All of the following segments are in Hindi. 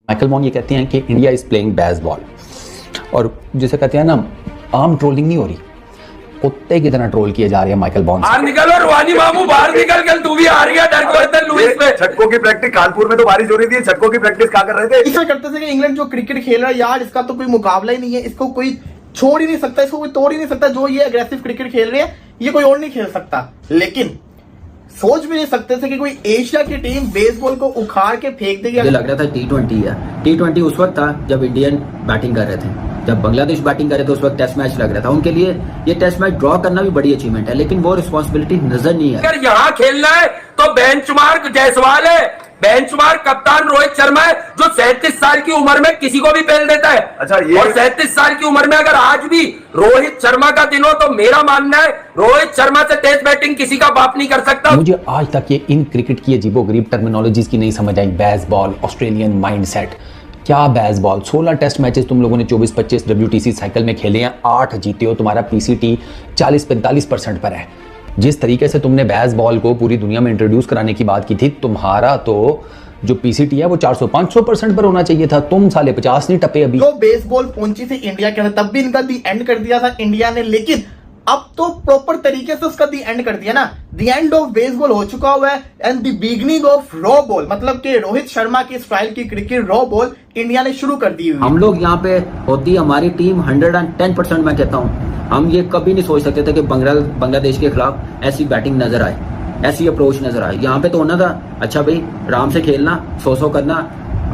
माइकल वॉन ये कहते हैं कि इंडिया इज प्लेइंग बेसबॉल, और जैसे कहते हैं ना, आम ट्रोलिंग नहीं हो रही, कुत्ते की तरह ट्रोल किए जा रहे हैं माइकल वॉन। बाहर निकल और रुहानी मामू बाहर निकल, कल तू भी हार गया डर को इधर लुइस पे। छक्कों की प्रैक्टिस कानपुर में तो बारिश हो रही थी, छक्कों की प्रैक्टिस क्या कर रहे थे? इसमें करते थे कि इंग्लैंड जो क्रिकेट खेल रहा है यार, इसका तो कोई मुकाबला ही नहीं है, इसको कोई छोड़ ही नहीं सकता, इसको कोई तोड़ ही नहीं सकता। जो ये अग्रेसिव क्रिकेट खेल रहे हैं ये कोई और नहीं खेल सकता। लेकिन सोच भी नहीं सकते थे कि कोई एशिया की टीम बेसबॉल को उखाड़ के फेंक देगी। मुझे लग रहा था T20 है। T20 उस वक्त था जब इंडियन बैटिंग कर रहे थे, जब बांग्लादेश बैटिंग कर रहे थे उस वक्त टेस्ट मैच लग रहा था। उनके लिए ये टेस्ट मैच ड्रॉ करना भी बड़ी अचीवमेंट है, लेकिन वो रिस्पॉन्सिबिलिटी नजर नहीं है। अगर यहाँ खेलना है तो बेंचमार्क जायसवाल है, बेंचमार्क कप्तान रोहित शर्मा है, जो 37 साल की उम्र में किसी को भी पेल देता है। अच्छा, ये और 37 साल की उम्र में अगर आज भी रोहित शर्मा का दिन हो तो मेरा मानना है रोहित शर्मा से टेस्ट बैटिंग किसी का बाप नहीं कर सकता। मुझे आज तक ये इन क्रिकेट की अजीबोगरीब टर्मिनोलॉजीज की नहीं समझ आई। बेसबॉल, ऑस्ट्रेलियन माइंडसेट, क्या बेसबॉल? 16 टेस्ट मैचेस तुम लोगों ने 24-25 WTC साइकिल में खेले हैं, 8 जीते हो, तुम्हारा PCT 40-45% पर है। जिस तरीके से तुमने बेसबॉल को पूरी दुनिया में इंट्रोड्यूस कराने की बात की थी, तुम्हारा तो जो PCT है वो 400-500% पर होना चाहिए था। तुम साले 50 नहीं टपे अभी। जो बेसबॉल पहुंची थी इंडिया के अंदर, तब भी इनका दी एंड कर दिया था इंडिया ने, लेकिन अब तो प्रॉपर तरीके से उसका दी एंड कर दिया ना। दी एंड ऑफ बेसबॉल हो चुका हुआ है and the beginning of raw ball, मतलब कि रोहित शर्मा की स्टाइल की क्रिकेट रॉ बॉल इंडिया ने शुरू कर दी हुई। हम लोग यहाँ पे होती हमारी टीम 110%, मैं कहता हूँ हम ये कभी नहीं सोच सकते थे कि बांग्लादेश के खिलाफ ऐसी बैटिंग नजर आए, ऐसी अप्रोच नजर आए। यहाँ पे तो होना था अच्छा भाई आराम से खेलना, 100 करना,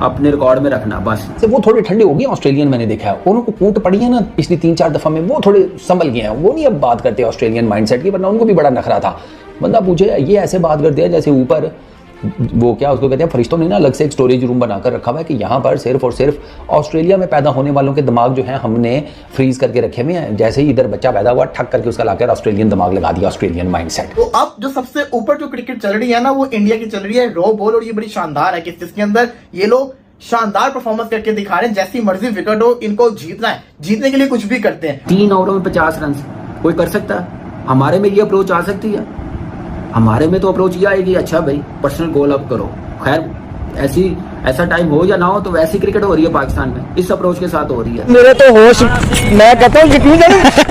अपने रिकॉर्ड में रखना, बस। वो थोड़े ठंडे हो गए ऑस्ट्रेलियन, मैंने देखा है उनको कूट पड़ी है ना पिछली 3-4 दफा में, वो थोड़े संभल गए हैं। वो नहीं अब बात करते ऑस्ट्रेलियन माइंडसेट की, वरना उनको भी बड़ा नखरा था। बंदा पूछे ये ऐसे बात करते हैं जैसे ऊपर वो क्या उसको कहते हैं, फरिश्तों ने ना अलग से एक स्टोरेज रूम बनाकर रखा हुआ है कि यहाँ पर सिर्फ और सिर्फ ऑस्ट्रेलिया में पैदा होने वालों के दिमाग जो है हमने फ्रीज करके रखे हुए हैं। जैसे ही इधर बच्चा पैदा हुआ ठक करके उसका लाकर ऑस्ट्रेलियन दिमाग लगा दिया, ऑस्ट्रेलियन माइंडसेट। तो अब जो सबसे ऊपर जो क्रिकेट चल रही है ना, वो इंडिया की चल रही है रॉ बॉल, और ये बड़ी शानदार है कि जिसके अंदर ये लोग शानदार परफॉर्मेंस करके दिखा रहे हैं। जैसी मर्जी विकेट हो, इनको जीतना है, जीतने के लिए कुछ भी करते हैं। 3 ओवरों में 50 रन कोई कर सकता है? हमारे में ये अप्रोच आ सकती है? हमारे में तो अप्रोच ये आएगी अच्छा भाई पर्सनल गोल अप करो। खैर ऐसा टाइम हो या ना हो, तो वैसी क्रिकेट हो रही है पाकिस्तान में, इस अप्रोच के साथ हो रही है। मेरे तो होश, मैं कहता हूँ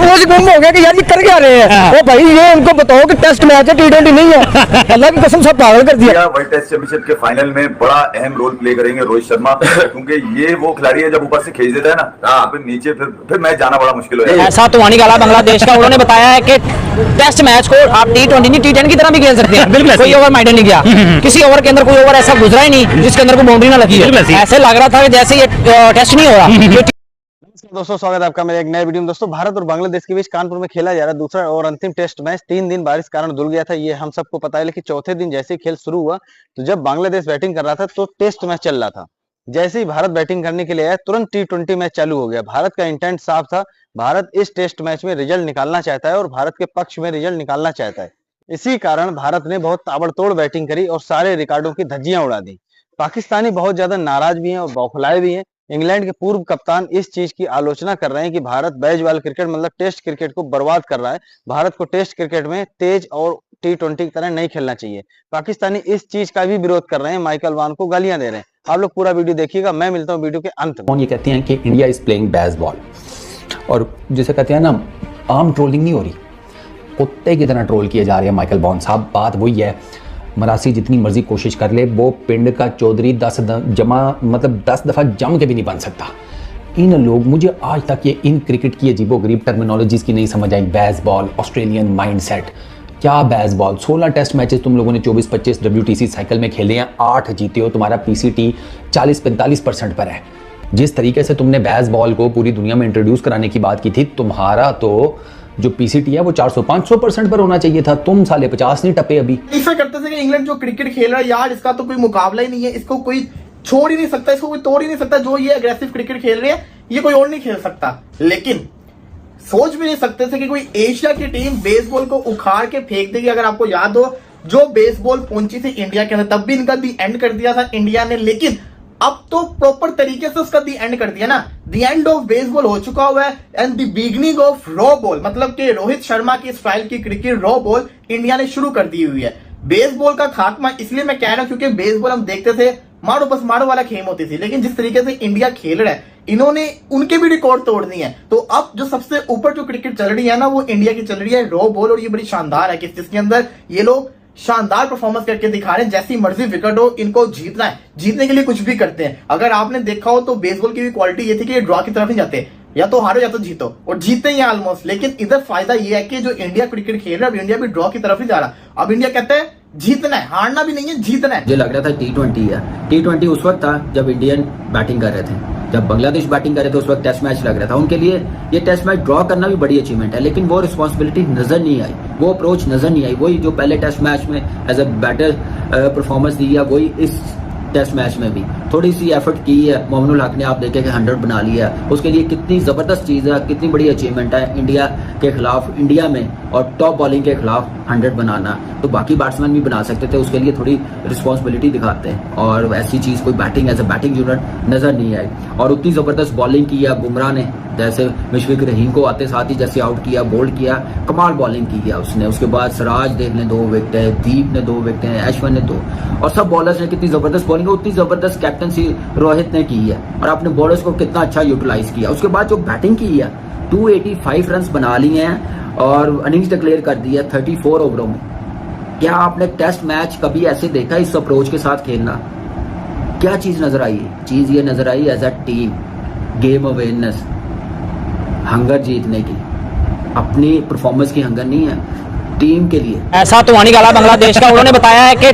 होश गुम हो गया कि यार ये कर क्या रहे हैं। ओ भाई ये उनको बताओ कि टेस्ट मैच है, T20 नहीं है। अल्लाह की कसम सब पागल कर दिया। वर्ल्ड टेस्ट चैंपियनशिप के फाइनल में बड़ा अहम रोल प्ले करेंगे रोहित शर्मा, क्योंकि ये वो खिलाड़ी है जब ऊपर से खींच देता है ना, फिर नीचे फिर मैच जाना बड़ा मुश्किल हो जाएगा। ऐसा तो नहीं कहा बांग्लादेश का, उन्होंने बताया है कि टेस्ट मैच को आप T20 नहीं T10 की तरह भी खेल सकते हैं। बिल्कुल कोई ओवर माइंडेड नहीं किया, किसी ओवर के अंदर कोई ओवर ऐसा गुजरा ही नहीं जिसके अंदर कोई बाउंड्री ना लगी है। ऐसे लग रहा था कि जैसे ये टेस्ट नहीं हो रहा। नमस्कार दोस्तों, स्वागत है आपका मेरे एक नए वीडियो में। दोस्तों भारत और बांग्लादेश के बीच कानपुर में खेला जा रहा दूसरा और अंतिम टेस्ट मैच 3 दिन बारिश कारण धुल गया था, ये हम सबको पता है। लेकिन चौथे दिन जैसे ही खेल शुरू हुआ तो जब बांग्लादेश बैटिंग कर रहा था तो टेस्ट मैच चल रहा था। जैसे ही भारत बैटिंग करने के लिए आया तुरंत T20 मैच चालू हो गया। भारत का इंटेंट साफ था, भारत इस टेस्ट मैच में रिजल्ट निकालना चाहता है और भारत के पक्ष में रिजल्ट निकालना चाहता है। इसी कारण भारत ने बहुत ताबड़तोड़ बैटिंग करी और सारे रिकॉर्डों की धज्जियां उड़ा दी। पाकिस्तानी बहुत ज्यादा नाराज भी हैं और बौखलाए भी हैं। इंग्लैंड के पूर्व कप्तान इस चीज की आलोचना कर रहे हैं कि भारत बेसबॉल क्रिकेट मतलब टेस्ट क्रिकेट को बर्बाद कर रहा है। भारत को टेस्ट क्रिकेट में तेज और T20 की तरह नहीं खेलना चाहिए। पाकिस्तानी इस चीज का भी विरोध कर रहे हैं, माइकल वॉन को गालियां दे रहे हैं। आप लोग पूरा वीडियो देखिएगा, मैं मिलता हूँ वीडियो के अंत में। ये कहते हैं कि इंडिया इज प्लेइंग बेसबॉल, और जैसे कहते हैं ना, आम ट्रोलिंग नहीं हो रही, कुत्ते की तरह ट्रोल किए जा रहे हैं माइकल वॉन साहब। बात वही है, मरासी जितनी मर्जी कोशिश कर ले, वो पिंड का चौधरी 10 दफ़ा जम के भी नहीं बन सकता। इन लोग, मुझे आज तक ये इन क्रिकेट की अजीबोगरीब टर्मिनोलॉजीज की नहीं समझ आई। बेसबॉल, ऑस्ट्रेलियन माइंडसेट, क्या बेसबॉल? 16 टेस्ट मैचेस तुम लोगों ने 24-25 WTC साइकिल में खेले हैं, 8 जीते हो, तुम्हारा PCT 40-45% पर है। जिस तरीके से तुमने बेसबॉल को पूरी दुनिया में इंट्रोड्यूस कराने की बात की थी, तुम्हारा तो जो PCT है वो 400-500% पर होना चाहिए था। तुम साले 50 नहीं टपे अभी। ऐसा करते थे कि इंग्लैंड जो क्रिकेट खेल रहा है यार, इसका तो कोई मुकाबला ही नहीं है, इसको कोई छोड़ ही नहीं सकता, इसको कोई तोड़ ही नहीं सकता। जो ये अग्रेसिव क्रिकेट खेल रहे हैं ये कोई और नहीं खेल सकता। लेकिन सोच भी नहीं सकते थे कि कोई एशिया की टीम बेसबॉल को उखाड़ के फेंक देगी। अगर आपको याद हो, जो बेसबॉल पहुंची थी इंडिया के अंदर, तब भी इनका दी एंड कर दिया था इंडिया ने, लेकिन अब तो प्रॉपर तरीके से उसका दी एंड कर दिया ना। दी एंड ऑफ बेसबॉल हो चुका हुआ है and the beginning of raw ball, मतलब कि रोहित शर्मा की स्टाइल की क्रिकेट रॉ बॉल इंडिया ने शुरू कर दी हुई है। बेसबॉल का खात्मा इसलिए मैं कह रहा हूं क्योंकि बेसबॉल हम देखते थे मारो बस मारो वाला खेम होती थी। लेकिन जिस तरीके से इंडिया खेल रहा है, इन्होंने उनके भी रिकॉर्ड तोड़ दिए हैं। तो अब जो सबसे ऊपर जो क्रिकेट चल रही है ना, वो इंडिया की चल रही है रॉ बॉल, और ये बड़ी शानदार है कि जिसके अंदर ये लोग शानदार परफॉर्मेंस करके दिखा रहे हैं। जैसी मर्जी विकेट हो, इनको जीतना है, जीतने के लिए कुछ भी करते हैं। अगर आपने देखा हो तो बेसबॉल की भी क्वालिटी ये थी कि ये ड्रॉ की तरफ ही जाते, या तो हारो या तो जीतो, और जीतते ही ऑलमोस्ट। लेकिन इधर फायदा ये है कि जो इंडिया क्रिकेट खेल रहा है, अब इंडिया भी ड्रॉ की तरफ ही जा रहा। अब इंडिया कहता है जीतना है, हारना भी नहीं है, जीतना है। मुझे लग रहा था T20 है। T20 उस वक्त था जब इंडियन बैटिंग कर रहे थे, जब बांग्लादेश बैटिंग कर रहे थे उस वक्त टेस्ट मैच लग रहा था। उनके लिए ये टेस्ट मैच ड्रॉ करना भी बड़ी अचीवमेंट है, लेकिन वो रिस्पॉन्सिबिलिटी नजर नहीं आई, वो अप्रोच नजर नहीं आई। वही जो पहले टेस्ट मैच में एज अ बैटर परफॉर्मेंस दी है, वही इस टेस्ट मैच में भी थोड़ी सी एफर्ट की है। मोमिनुल हक ने आप देखे कि 100 बना लिया, उसके लिए कितनी जबरदस्त चीज है, कितनी बड़ी अचीवमेंट है इंडिया के खिलाफ, इंडिया में और टॉप बॉलिंग के खिलाफ 100 बनाना। तो बाकी बैट्समैन भी बना सकते थे, उसके लिए थोड़ी रिस्पॉन्सिबिलिटी दिखाते हैं, और ऐसी चीज कोई batting as a batting unit नजर नहीं आई। और उतनी जबरदस्त बॉलिंग की है बुमराह ने, जैसे मुशफिक रहीम को आते साथ ही जैसे आउट किया, बोल्ड किया, कमाल बॉलिंग की है उसने। उसके बाद सिराज देख लें 2 विकेट, दीप ने 2 विकेट, अश्विन ने 2, और सब बॉलर्स ने कितनी जबरदस्त बॉलिंग, उतनी जबरदस्त कैप्टनसी रोहित ने की है, और अपने बॉलर्स को कितना अच्छा यूटिलाइज किया। उसके बाद जो बैटिंग की है, 285 रन बना लिए हैं और इनिंग्स डिक्लेयर कर दी है 34 ओवरों में। क्या आपने टेस्ट मैच कभी ऐसे देखा इस अप्रोच के साथ खेलना? क्या चीज नजर आई? चीज ये नजर आई as a team, game awareness, hunger जीतने की, अपनी परफॉर्मेंस की हंगर नहीं है, टीम के लिए। ऐसा तो आने वाला बांग्लादेश का, उन्होंने बताया है कि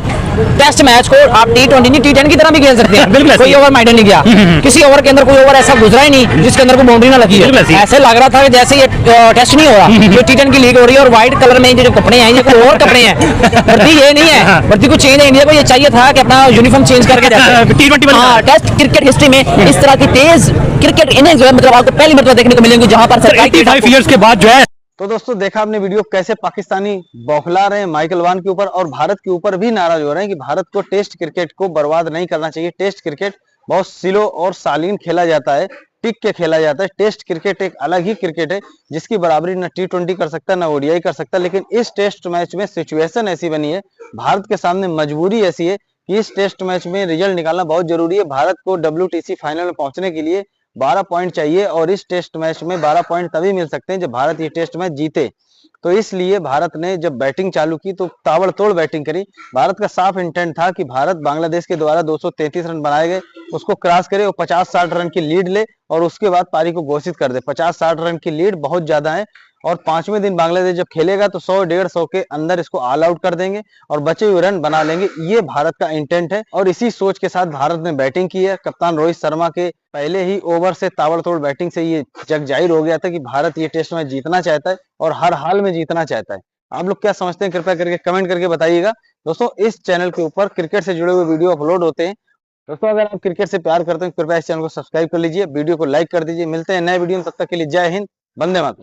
टेस्ट मैच को आप T20 नहीं T10 की तरह भी खेल सकते हैं। बिल्कुल, कोई ओवर माइंड नहीं किया, किसी ओवर के अंदर कोई ओवर ऐसा गुजरा ही नहीं जिसके अंदर कोई बाउंड्री ना लगी है। ऐसे लग रहा था कि जैसे ये टेस्ट नहीं हो रहा, ये T10 की लीग हो रही है। और व्हाइट कलर में जो कपड़े हैं, ये कोई और कपड़े हैं, वर्दी ये नहीं है, वर्दी को चेंज है। इंडिया को ये चाहिए था कि अपना यूनिफॉर्म चेंज करके T20 टेस्ट क्रिकेट हिस्ट्री में इस तरह की तेज क्रिकेट इनिंग्स मतलब आपको पहली मरतबा देखने को मिलेंगी, जहां पर 85 ईयर्स के बाद जो है। तो दोस्तों देखा आपने वीडियो, कैसे पाकिस्तानी बौखला रहे हैं माइकल वान के ऊपर, और भारत के ऊपर भी नाराज हो रहे हैं कि भारत को टेस्ट क्रिकेट को बर्बाद नहीं करना चाहिए। टेस्ट क्रिकेट बहुत स्लो और शालीन खेला जाता है, टिक के खेला जाता है। टेस्ट क्रिकेट एक अलग ही क्रिकेट है, जिसकी बराबरी ना T20 कर सकता है, ना ODI कर सकता है। लेकिन इस टेस्ट मैच में सिचुएशन ऐसी बनी है, भारत के सामने मजबूरी ऐसी है कि इस टेस्ट मैच में रिजल्ट निकालना बहुत जरूरी है। भारत को WTC फाइनल में पहुंचने के लिए 12 पॉइंट चाहिए, और इस टेस्ट मैच में 12 पॉइंट तभी मिल सकते हैं जब भारत ये टेस्ट मैच जीते। तो इसलिए भारत ने जब बैटिंग चालू की तो ताबड़तोड़ बैटिंग करी। भारत का साफ इंटेंट था कि भारत बांग्लादेश के द्वारा 233 रन बनाए गए उसको क्रॉस करे और 50-60 रन की लीड ले, और उसके बाद पारी को घोषित कर दे। 50-60 रन की लीड बहुत ज्यादा है, और 5वें दिन बांग्लादेश जब खेलेगा तो 100-150 के अंदर इसको ऑल आउट कर देंगे और बचे हुए रन बना लेंगे। ये भारत का इंटेंट है, और इसी सोच के साथ भारत ने बैटिंग की है। कप्तान रोहित शर्मा के पहले ही ओवर से ताबड़तोड़ बैटिंग से ये जग जाहिर हो गया था कि भारत ये टेस्ट मैच जीतना चाहता है और हर हाल में जीतना चाहता है। आप लोग क्या समझते हैं, कृपया करके कमेंट करके बताइएगा। दोस्तों इस चैनल के ऊपर क्रिकेट से जुड़े हुए वीडियो अपलोड होते हैं। दोस्तों अगर आप क्रिकेट से प्यार करते हैं कृपया इस चैनल को सब्सक्राइब कर लीजिए, वीडियो को लाइक कर दीजिए। मिलते हैं नए वीडियो में, तब तक के लिए जय हिंद, वंदे मातरम।